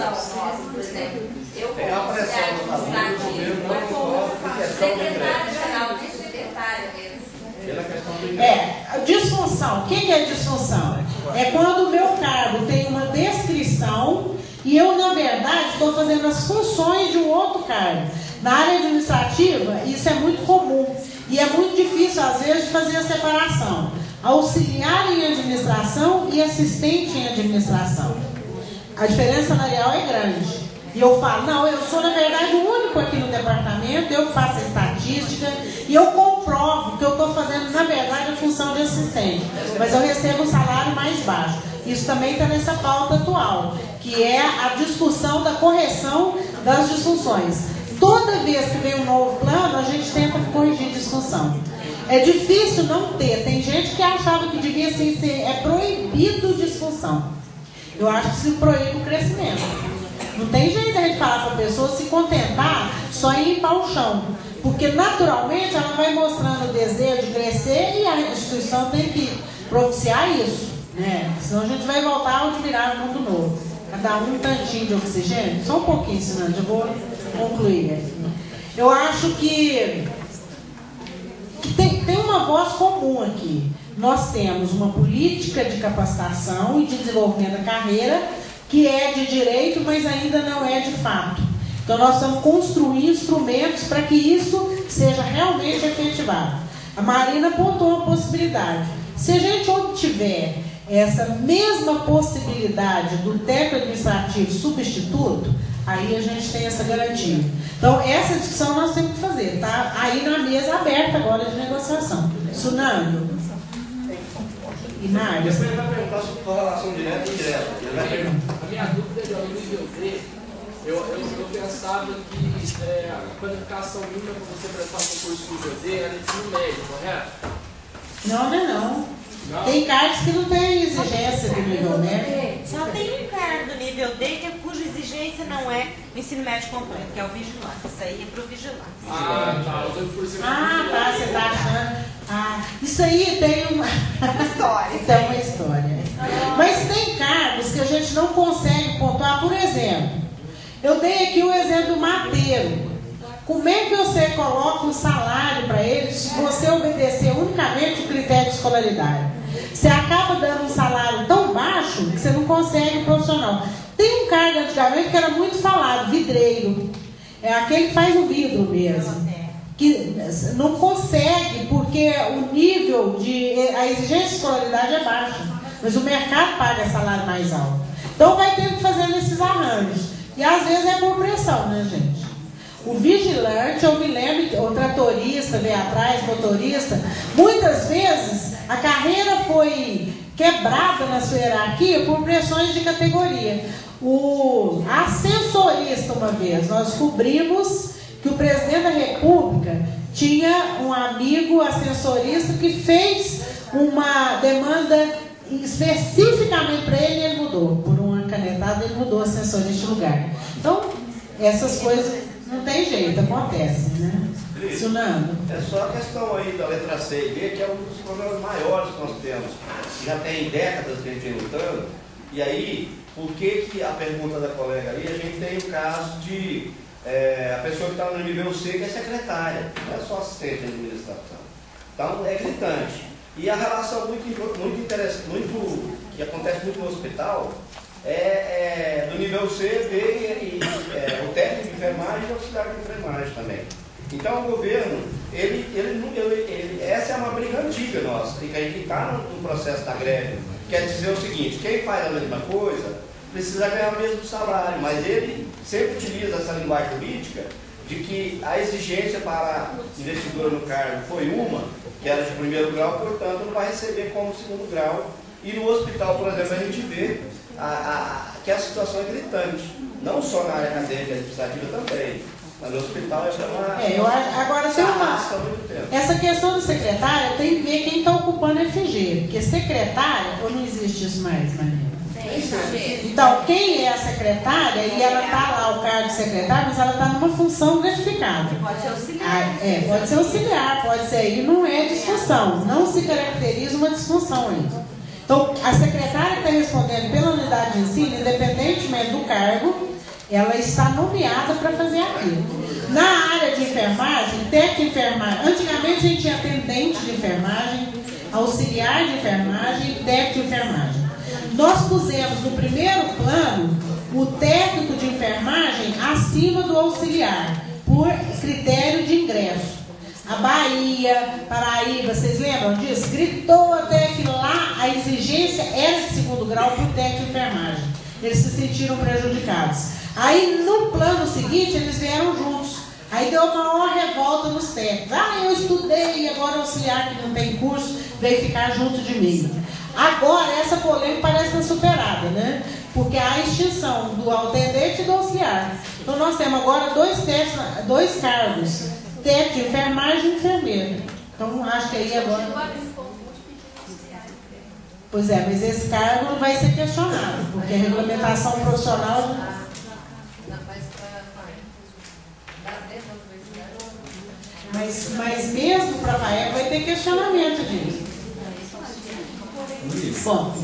nossa, por exemplo, eu como auxiliar administrativo, secretário-geral de secretária mesmo. Disfunção. O que é disfunção? É quando o meu cargo tem uma descrição e eu, na verdade, estou fazendo as funções de um outro cargo. Na área administrativa, isso é muito comum e é muito difícil, às vezes, de fazer a separação. Auxiliar em administração e assistente em administração. A diferença salarial é grande. E eu falo, não, eu sou, na verdade, o único aqui no departamento, eu que faço a estatística e eu comprovo que eu estou fazendo, na verdade, a função de assistente. Mas eu recebo um salário mais baixo. Isso também está nessa pauta atual, que é a discussão da correção das disfunções. Toda vez que vem um novo plano, a gente tenta corrigir disfunção. É difícil não ter. Tem gente que achava que devia ser proibido disfunção. Eu acho que se proíbe o crescimento. Não tem jeito de a gente falar para a pessoa se contentar só em limpar o chão. Porque naturalmente ela vai mostrando o desejo de crescer e a instituição tem que propiciar isso, né? Senão a gente vai voltar a admirar o mundo novo. Cada um tantinho de oxigênio. Só um pouquinho, senão eu vou concluir aqui. Eu acho que tem uma voz comum aqui. Nós temos uma política de capacitação e de desenvolvimento da carreira que é de direito, mas ainda não é de fato. Então nós estamos construindo instrumentos para que isso seja realmente efetivado. A Marina apontou uma possibilidade. Se a gente obtiver essa mesma possibilidade do técnico administrativo substituto, aí a gente tem essa garantia. Então essa discussão nós temos que fazer. Está aí na mesa aberta agora de negociação. Sunando. Inário. Depois ele vai perguntar sobre correlação direta e indireta. A minha dúvida é no nível D. Eu pensava que a qualificação mínima para você prestar concurso nível D era ensino médio, correto? Não. Tem cargos que não tem exigência do nível médio. Só tem um cargo do nível D cuja exigência não é o ensino médio completo, que é o vigilante. Isso aí é para o vigilante. Você está achando. Isso aí tem uma história. Isso é uma história. Mas tem cargos que a gente não consegue pontuar. Por exemplo, eu dei aqui o exemplo do mateiro. Como é que você coloca um salário para ele se você obedecer unicamente o critério de escolaridade? Você acaba dando um salário tão baixo que você não consegue um profissional. Tem um cargo antigamente que era muito falado, vidreiro. É aquele que faz o vidro mesmo. Que não consegue porque o nível a exigência de escolaridade é baixa. Mas o mercado paga salário mais alto. Então vai ter que fazer esses arranjos. E às vezes é por pressão, né, gente? O vigilante, eu me lembro, o tratorista veio atrás, motorista, muitas vezes a carreira foi quebrada na sua hierarquia por pressões de categoria. O ascensorista, uma vez, nós descobrimos que o presidente da República tinha um amigo ascensorista que fez uma demanda especificamente para ele e ele mudou. Por uma canetada, ele mudou o ascensorista de lugar. Então, essas coisas... Não tem jeito, acontece, né? Sunando. É só a questão aí da letra C e D, que é um dos problemas maiores que nós temos. Já tem décadas que a gente vem lutando. E aí, por que a pergunta da colega ali, a gente tem o caso de a pessoa que está no nível C, que é secretária, não é só assistente de administração. Então, é gritante. E a relação muito interessante, que acontece muito no hospital, do nível C, D o técnico de enfermagem e o auxiliar de enfermagem também. Então o governo, essa é uma briga antiga nossa, e que a gente está no processo da greve, quer dizer o seguinte, quem faz a mesma coisa precisa ganhar o mesmo salário, mas ele sempre utiliza essa linguagem política de que a exigência para investidor no cargo foi uma, que era de primeiro grau, portanto não vai receber como segundo grau. E no hospital, por exemplo, a gente vê que a situação é gritante, não só na área acadêmica e administrativa também, mas no hospital agora tem essa questão do secretário, tem que ver quem está ocupando a FG, porque secretária, ou não existe isso mais, Maria? Então, quem é a secretária, e ela está lá, o cargo de secretária, mas ela está numa função gratificada. Pode ser auxiliar. Pode ser auxiliar, pode ser, e não é disfunção, não se caracteriza uma disfunção aí. Então, a secretária que está respondendo pela unidade de ensino, independentemente do cargo, cargo, ela está nomeada para fazer aquilo. Na área de enfermagem, técnico de enfermagem, antigamente a gente tinha atendente de enfermagem, auxiliar de enfermagem e técnico de enfermagem. Nós pusemos no primeiro plano o técnico de enfermagem acima do auxiliar, por critério de ingresso. A Bahia, Paraíba, vocês lembram disso? Gritou até que lá a exigência era de segundo grau para o técnico de enfermagem. Eles se sentiram prejudicados. Aí no plano seguinte eles vieram juntos. Aí deu uma maior revolta nos técnicos. Ah, eu estudei e agora o auxiliar que não tem curso veio ficar junto de mim. Agora essa polêmica parece estar superada, né? Porque há a extinção do atendente e do auxiliar. Então nós temos agora dois cargos, técnico de enfermagem e enfermeiro. Então acho que aí agora... Pois é, mas esse cargo não vai ser questionado, porque a regulamentação profissional... Mas mesmo para a FAEP vai ter questionamento disso. Bom,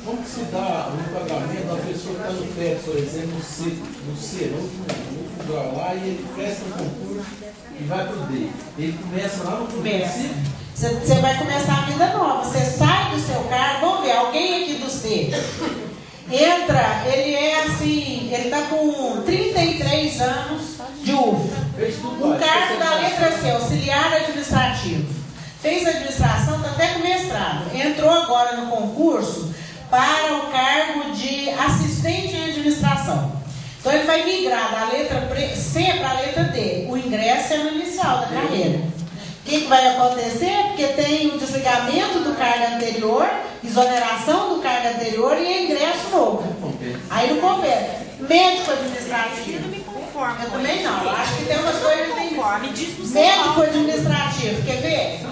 como que se dá o pagamento da pessoa que está no PET, por exemplo, no C, no último grau lá, e ele presta um concurso e vai para o D. Ele começa lá no princípio. Você vai começar a vida nova. Você sai do seu cargo, vamos ver, alguém aqui do C entra, ele é assim, ele está com 33 anos de UF. O cargo da letra C, auxiliar administrativo. Fez administração, está até com mestrado. Entrou agora no concurso para o cargo de assistente em administração. Então ele vai migrar da letra C para a letra D. O ingresso é no inicial da carreira. O que vai acontecer? Porque tem o desligamento do cargo anterior, exoneração do cargo anterior e ingresso novo. Aí não compete. Médico administrativo. Eu também não. Acho que tem umas coisas que tem. Médico administrativo, quer ver?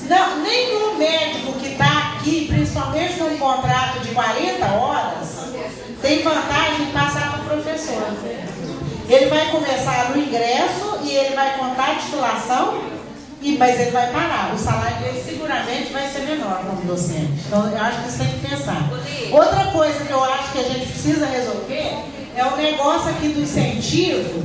Não, nenhum médico que está aqui, principalmente num contrato de 40 horas, tem vantagem de passar para o professor. Ele vai começar no ingresso e ele vai contar a titulação, mas ele vai parar. O salário dele seguramente vai ser menor como docente. Então eu acho que isso tem que pensar. Outra coisa que eu acho que a gente precisa resolver é o negócio aqui do incentivo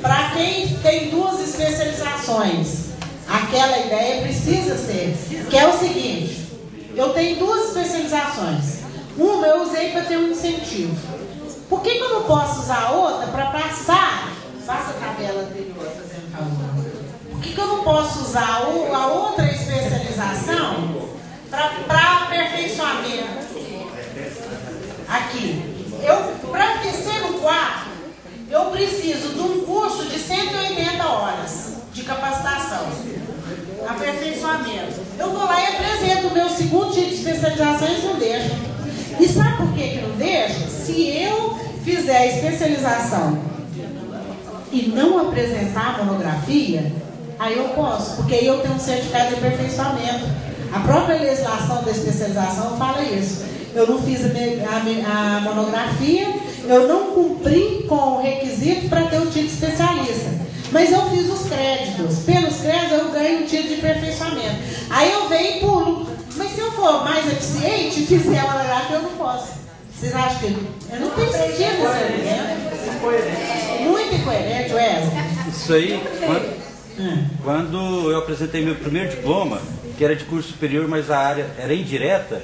para quem tem 2 especializações. Aquela ideia precisa ser, que é o seguinte: eu tenho 2 especializações. Uma eu usei para ter um incentivo. Por que eu não posso usar a outra para passar? Faça a tabela anterior, fazendo favor. Por que eu não posso usar a outra especialização para aperfeiçoamento? Aqui. Para ser no 4, eu preciso de um curso de 180 horas de capacitação, aperfeiçoamento. Eu vou lá e apresento o meu segundo tipo de especialização e não deixa. E sabe por que não deixa? Se eu fizer a especialização e não apresentar a monografia, aí eu posso, porque aí eu tenho um certificado de aperfeiçoamento. A própria legislação da especialização fala isso. Eu não fiz a monografia, eu não cumpri com o requisito para ter o título de especialista. Mas eu fiz os créditos. Pelos créditos eu ganho o título de aperfeiçoamento. Aí eu venho e pulo. Mas se eu for mais eficiente e fizer a monografia, eu não posso. Vocês acham que eu não tenho sentido esse argumento? Muito incoerente, Wesley. Isso aí, quando eu apresentei meu primeiro diploma, que era de curso superior, mas a área era indireta,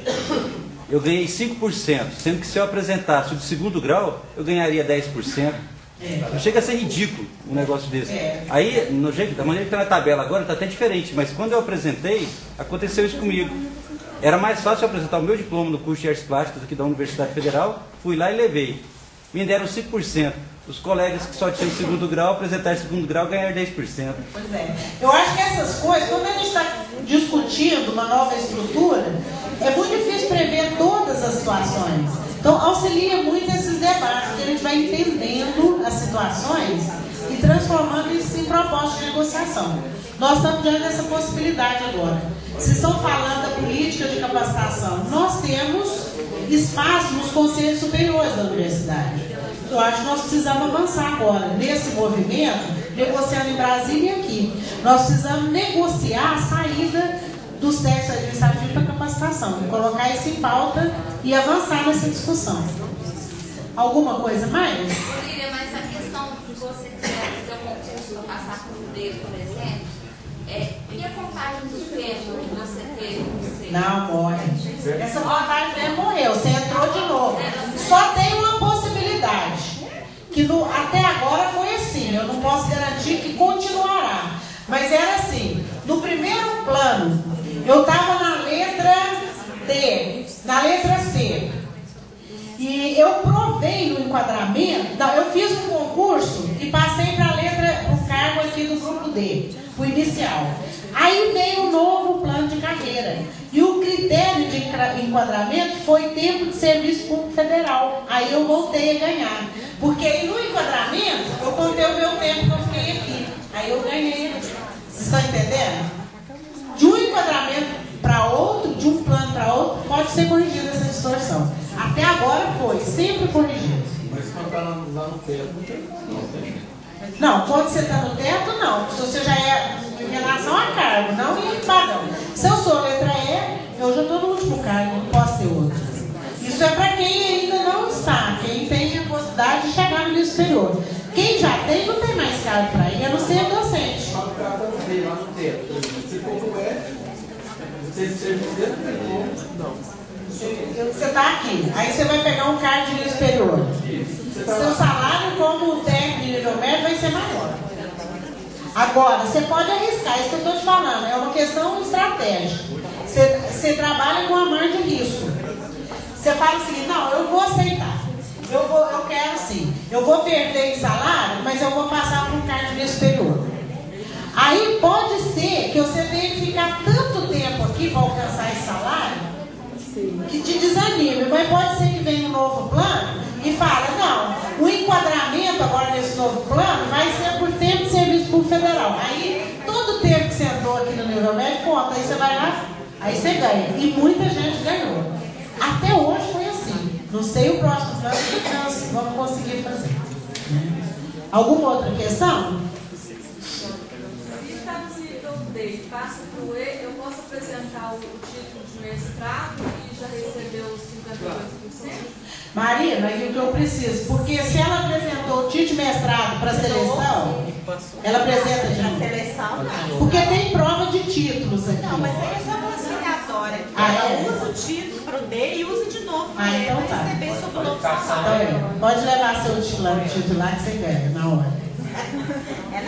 eu ganhei 5%, sendo que se eu apresentasse o de segundo grau, eu ganharia 10%. Chega a ser ridículo um negócio desse. Aí, da maneira que está na tabela agora, está até diferente, mas quando eu apresentei, aconteceu isso comigo. Era mais fácil eu apresentar o meu diploma no curso de artes plásticas aqui da Universidade Federal, fui lá e levei. Me deram 5%. Os colegas que só tinham segundo grau, apresentaram segundo grau, ganharam 10%. Pois é. Eu acho que essas coisas, quando a gente está discutindo uma nova estrutura, é muito difícil prever todas as situações. Então, auxilia muito esses debates, porque a gente vai entendendo as situações e transformando isso em propostas de negociação. Nós estamos diante dessa possibilidade agora. Vocês estão falando da política de capacitação. Nós temos espaço nos conselhos superiores da universidade. Eu acho que nós precisamos avançar agora nesse movimento, negociando em Brasília e aqui. Nós precisamos negociar a saída dos técnicos administrativos para capacitação, colocar isso em pauta e avançar nessa discussão. Alguma coisa mais? Lília, mas a questão de você ter seu concurso para passar por um dedo, por exemplo, e a contagem do tempo que você teve? Não, morre. Essa contagem morreu, você entrou de novo. Só tem uma possibilidade. Que até agora foi assim, eu não posso garantir que continuará. Mas era assim, no primeiro plano, eu estava na letra D, na letra C. E eu provei no enquadramento, não, eu fiz um concurso e passei para o cargo aqui do grupo D, o inicial. Aí veio um novo plano de carreira. E o critério de enquadramento foi tempo de serviço público federal. Aí eu voltei a ganhar. Porque aí no enquadramento, eu contei o meu tempo que eu fiquei aqui. Aí eu ganhei. Vocês estão entendendo? De um enquadramento para outro, de um plano para outro, pode ser corrigida essa distorção. Até agora foi, sempre corrigido. Mas quando está lá no teto, não tem problema. Não, quando você está no teto, não. Se você já é em relação a cargo, não em padrão. Se eu sou letra E, eu já estou no último cargo, não posso ter outro. Isso é para quem ainda não está, quem tem a possibilidade de chegar no nível superior. Quem já tem, não tem mais cargo para ir, a não ser docente. Só que ela está lá no teto. Se for o E, você serviço não. Você está aqui, aí você vai pegar um cargo de nível superior. Seu salário como técnico de nível médio vai ser maior. Agora, você pode arriscar, isso que eu estou te falando, é uma questão estratégica. Você trabalha com a margem de risco. Você fala o seguinte, não, eu vou aceitar. Eu quero sim. Eu vou perder em salário, mas eu vou passar para um cargo de nível superior. Aí pode ser que você tenha que ficar tanto tempo aqui para alcançar esse salário que te desanime, mas pode ser que venha um novo plano e fala, não, o enquadramento agora nesse novo plano vai ser por tempo de serviço público federal. Aí todo o tempo que você entrou aqui no nível médio conta, aí você vai lá, aí você ganha. E muita gente ganhou. Até hoje foi assim. Não sei o próximo plano que nós vamos conseguir fazer. Alguma outra questão? Se está no nível D, passa para o E, eu posso apresentar o título de mestrado e já receber os 52%? Marina, e o que eu preciso? Porque se ela apresentou o título de mestrado para a seleção, ela apresenta de novo. Seleção, não. Porque tem prova de títulos aqui. Não, mas aí é só classificatória. Ela usa o título para o D e usa de novo para então tá. receber sobre o novo salário. Pode levar seu título lá que você ganha na hora.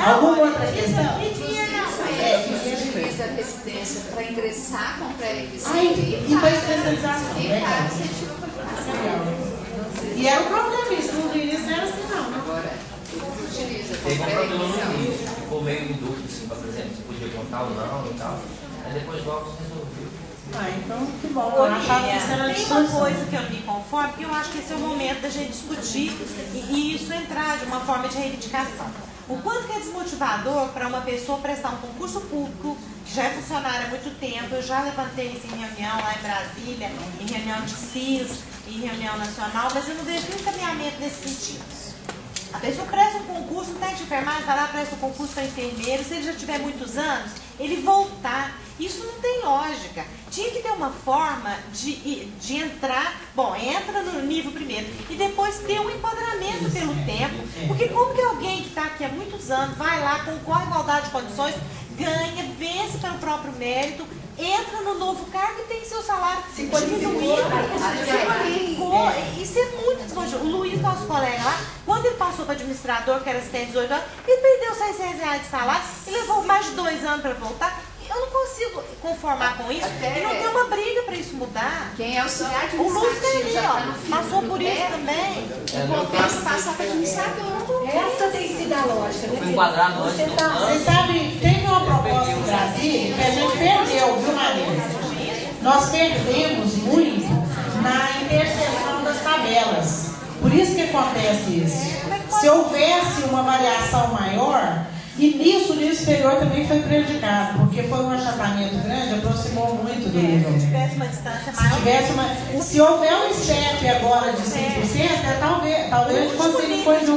Alguma outra questão? Fiz a residência para ingressar com pré-requisito E para especialização. E era um problema isso, no início não era assim não. Agora, utiliza com Teve um problema no pré-requisito. início, ficou meio em dúvida, assim, por exemplo, se podia contar ou não e tal. Aí depois logo se resolveu. Então que bom. Ô, Eu achava que isso era tem uma coisa que eu não me conformo, porque eu acho que esse é o momento da gente discutir e isso entrar de uma forma de reivindicação. O quanto que é desmotivador para uma pessoa prestar um concurso público, que já é funcionária há muito tempo, eu já levantei isso em reunião lá em Brasília, em reunião de CIS, em reunião nacional, mas eu não vejo nenhum caminhamento nesse sentido. A pessoa presta um concurso, não tem de enfermagem, vai lá, presta um concurso para enfermeiro, se ele já tiver muitos anos, ele voltar. Isso não tem lógica. Tinha que ter uma forma de entrar, bom, entra no nível primeiro, e depois ter um enquadramento pelo tempo. Porque como que alguém que está aqui há muitos anos, vai lá, concorre à igualdade de condições, ganha, vence pelo próprio mérito, entra no novo cargo e tem seu salário diminuído. Isso é muito desmotivador. O Luiz, nosso colega lá, quando ele passou para administrador, que era assistente de 18 anos, ele perdeu R$600 de salário e levou mais de 2 anos para voltar. Eu não consigo conformar com isso. E não tem uma briga para isso mudar. Quem é auxiliar O Lúcio administrativo já está no ali, fim passou do por isso tempo. também. Compensa passar para administrador. Essa tem sido a lógica, né? Fui enquadrar nós. Vocês sabem, teve uma proposta em Brasília que a gente perdeu, viu, Maria? Nós perdemos muito na interseção das tabelas. Por isso que acontece isso. Se houvesse uma variação maior, e nisso o nível superior também foi prejudicado, porque foi um achatamento grande, aproximou muito do nível. Se tivesse uma distância maior. Se houver um STEP agora de 5%, talvez a gente consiga corrigir